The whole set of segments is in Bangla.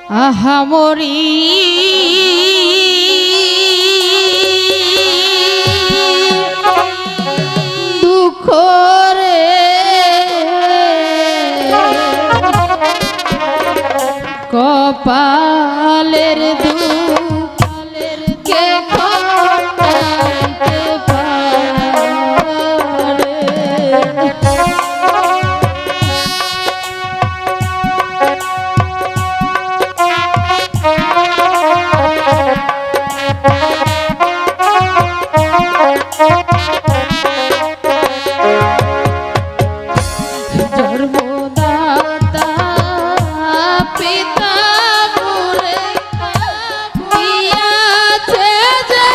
আহামরি দুঃখ রে কপালের দুঃখের কে খটাইতে পারে। জন্মদাতা পিতা মোরে দিয়াছে যে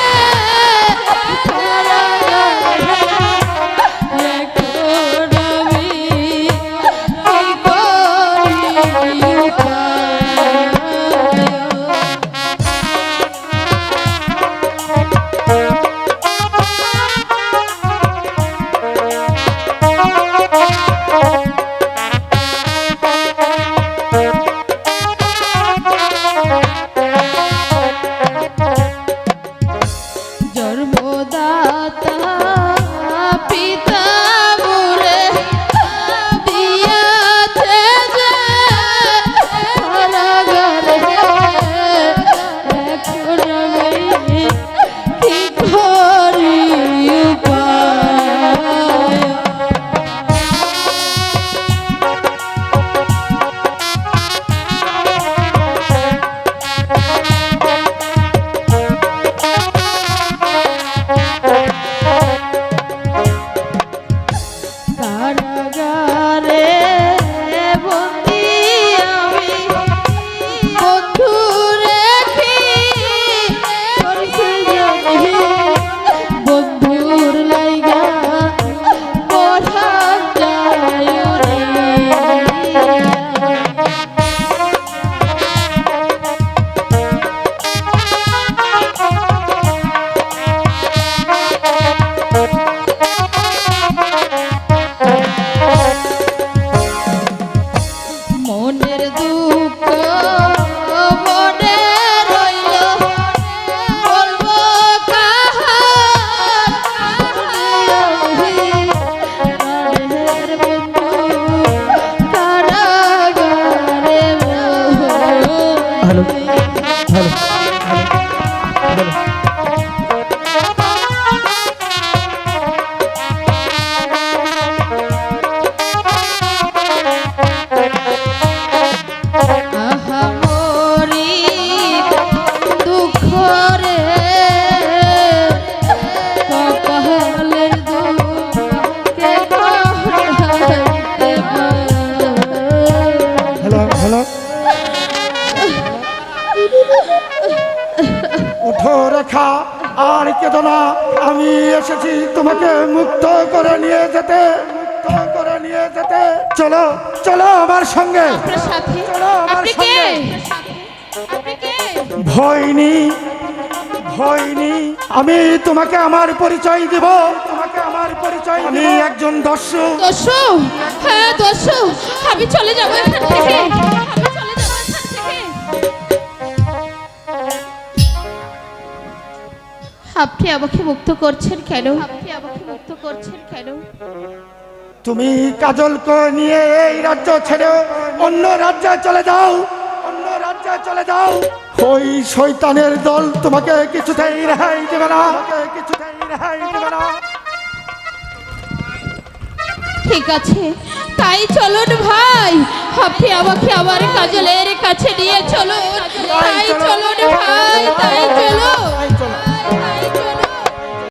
এখন আমি কি করি উপায়। জন্মদাতা পিতা মোরে দিয়াছে যে কারাগারে এখন আমি কি করি উপায়। কারাগারে বন্দি আমি বন্ধু রেখে করছি জানি বন্ধুর লাইগা মরা যায় রে। মনের দুঃখ মনে রইল বলবো কাহার প্রাণের বন্ধু কারাগারে হ্যালো হ্যালো হ্যালো আহামরি দুঃখ রে কপালের দুঃখকে খটাইতে পারে। হ্যালো হ্যালো উঠো রেখা আর কেঁদো না, আমি এসেছি তোমাকে মুক্ত করে নিয়ে যেতে, মুক্ত করে নিয়ে যেতে। চলো চলো আমার সঙ্গে, আপনার সাথে? চলো আমার আপনি কে? সঙ্গে। আপনি কে? ভয়নি ভয়নি, আমি তোমাকে আমার পরিচয় দিব, তোমাকে আমার পরিচয় আমি একজন দস্যু। দস্যু? হ্যাঁ দস্যু, আমি চলে যাবো এখান থেকে, আমি চলে যাবো এখান থেকে। আপনি আমাকে মুক্ত করছেন কেন? আপনি আমাকে মুক্ত করছেন কেন? তুমি কাজলকে নিয়ে এই রাজ্য ছেড়ে অন্য রাজ্যে চলে যাও, অন্য রাজ্যে চলে যাও। ওই শয়তানের দল তোমাকে কিছুতেই রেহাই দেবে না, কিছুতেই রেহাই দেবে না। ঠিক আছে, তাই চলুন ভাই, আপনি আমাকে আমার কাজলের কাছে নিয়ে চলুন।